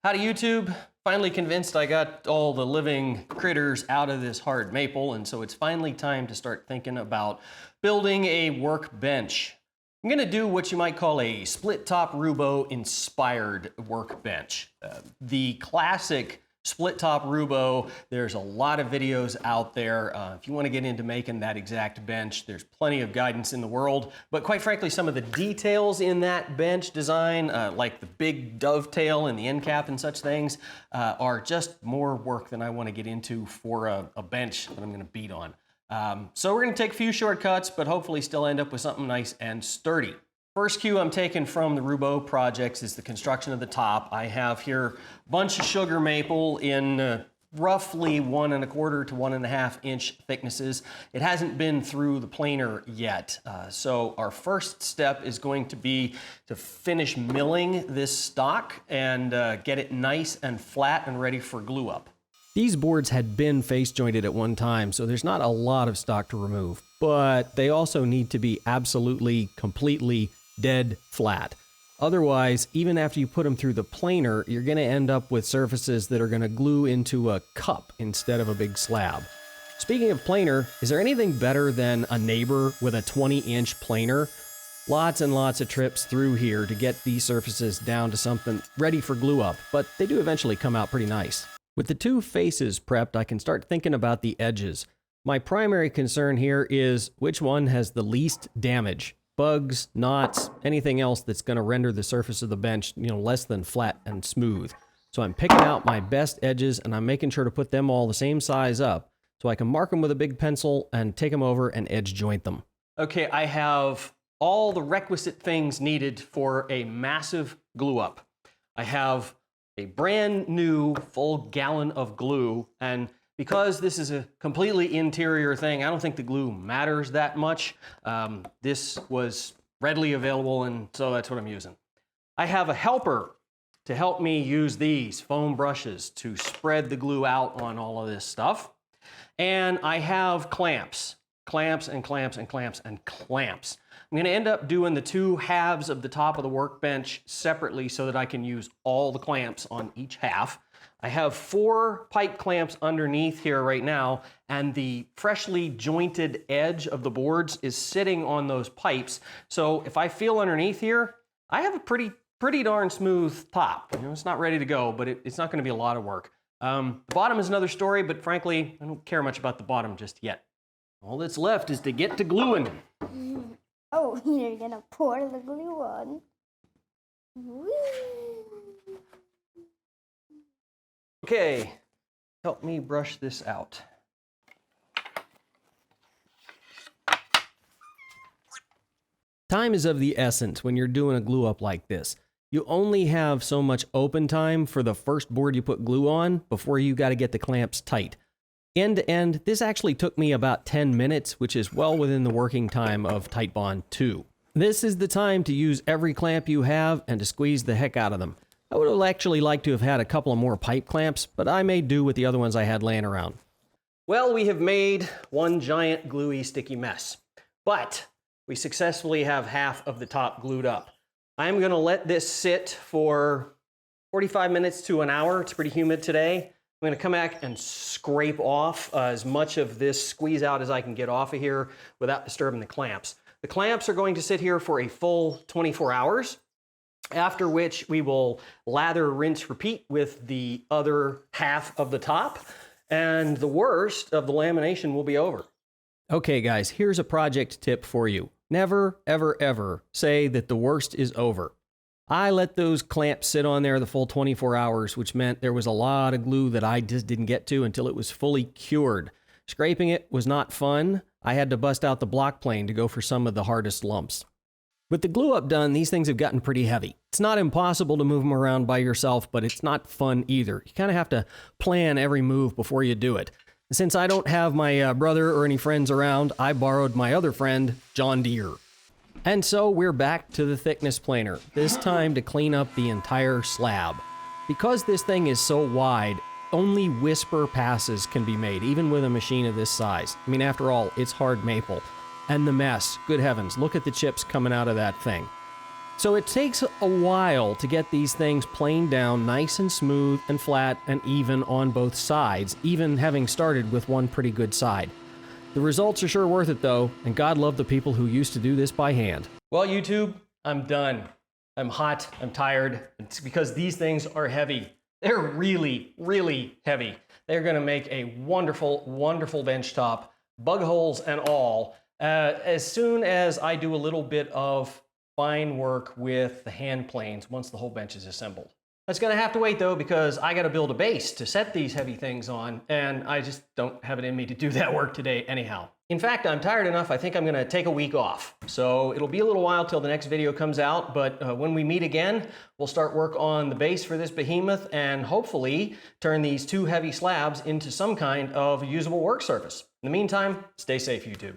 Howdy YouTube. Finally convinced I got all the living critters out of this hard maple, and so it's finally time to start thinking about building a workbench. I'm gonna do what you might call a split top Rubo inspired workbench. The classic split top Rubo, there's a lot of videos out there. If you want to get into making that exact bench, there's plenty of guidance in the world. But quite frankly, some of the details in that bench design, like the big dovetail and the end cap and such things, are just more work than I want to get into for a bench that I'm going to beat on. So we're going to take a few shortcuts, but hopefully still end up with something nice and sturdy. First cue I'm taking from the Rubo projects is the construction of the top. I have here a bunch of sugar maple in roughly 1 1/4 to 1 1/2 inch thicknesses. It hasn't been through the planer yet. So our first step is going to be to finish milling this stock and get it nice and flat and ready for glue up. These boards had been face jointed at one time, so there's not a lot of stock to remove, but they also need to be absolutely, completely dead flat. Otherwise, even after you put them through the planer, you're going to end up with surfaces that are going to glue into a cup instead of a big slab. Speaking of planer, is there anything better than a neighbor with a 20-inch planer? Lots and lots of trips through here to get these surfaces down to something ready for glue up, but they do eventually come out pretty nice. With the two faces prepped, I can start thinking about the edges. My primary concern here is which one has the least damage. Bugs, knots, anything else that's going to render the surface of the bench, less than flat and smooth. So I'm picking out my best edges and I'm making sure to put them all the same size up so I can mark them with a big pencil and take them over and edge joint them. Okay, I have all the requisite things needed for a massive glue up. I have a brand new full gallon of glue, and because this is a completely interior thing, I don't think the glue matters that much. This was readily available, and so that's what I'm using. I have a helper to help me use these foam brushes to spread the glue out on all of this stuff. And I have clamps, clamps and clamps and clamps and clamps. I'm going to end up doing the two halves of the top of the workbench separately so that I can use all the clamps on each half. I have 4 pipe clamps underneath here right now, and the freshly jointed edge of the boards is sitting on those pipes. So if I feel underneath here, I have a pretty darn smooth top. It's not ready to go, but it's not going to be a lot of work. The bottom is another story, but frankly, I don't care much about the bottom just yet. All that's left is to get to gluing. Oh, you're gonna pour the glue on. Woo. Okay, help me brush this out. Time is of the essence when you're doing a glue up like this. You only have so much open time for the first board you put glue on before you got to get the clamps tight. End to end, this actually took me about 10 minutes, which is well within the working time of Titebond 2. This is the time to use every clamp you have and to squeeze the heck out of them. I would have actually liked to have had a couple of more pipe clamps, but I made do with the other ones I had laying around. Well, we have made one giant gluey sticky mess, but we successfully have half of the top glued up. I'm going to let this sit for 45 minutes to an hour. It's pretty humid today. I'm going to come back and scrape off as much of this squeeze out as I can get off of here without disturbing the clamps. The clamps are going to sit here for a full 24 hours, after which we will lather, rinse, repeat with the other half of the top, and the worst of the lamination will be over. Okay guys, here's a project tip for you. Never, ever, ever say that the worst is over. I let those clamps sit on there the full 24 hours, which meant there was a lot of glue that I just didn't get to until it was fully cured. Scraping it was not fun. I had to bust out the block plane to go for some of the hardest lumps. With the glue up done, these things have gotten pretty heavy. It's not impossible to move them around by yourself, but it's not fun either. You kind of have to plan every move before you do it. Since I don't have my brother or any friends around, I borrowed my other friend, John Deere. And so we're back to the thickness planer, this time to clean up the entire slab. Because this thing is so wide, only whisper passes can be made, even with a machine of this size. I mean, after all, it's hard maple. And the mess, good heavens, look at the chips coming out of that thing. So it takes a while to get these things planed down nice and smooth and flat and even on both sides, even having started with one pretty good side. The results are sure worth it though, and God love the people who used to do this by hand. Well, YouTube, I'm done. I'm hot, I'm tired. It's because these things are heavy. They're really, really heavy. They're gonna make a wonderful, wonderful bench top, bug holes and all, as soon as I do a little bit of fine work with the hand planes once the whole bench is assembled. That's gonna have to wait though, because I gotta build a base to set these heavy things on, and I just don't have it in me to do that work today anyhow. In fact, I'm tired enough, I think I'm gonna take a week off. So it'll be a little while till the next video comes out, but when we meet again, we'll start work on the base for this behemoth and hopefully turn these two heavy slabs into some kind of usable work surface. In the meantime, stay safe, YouTube.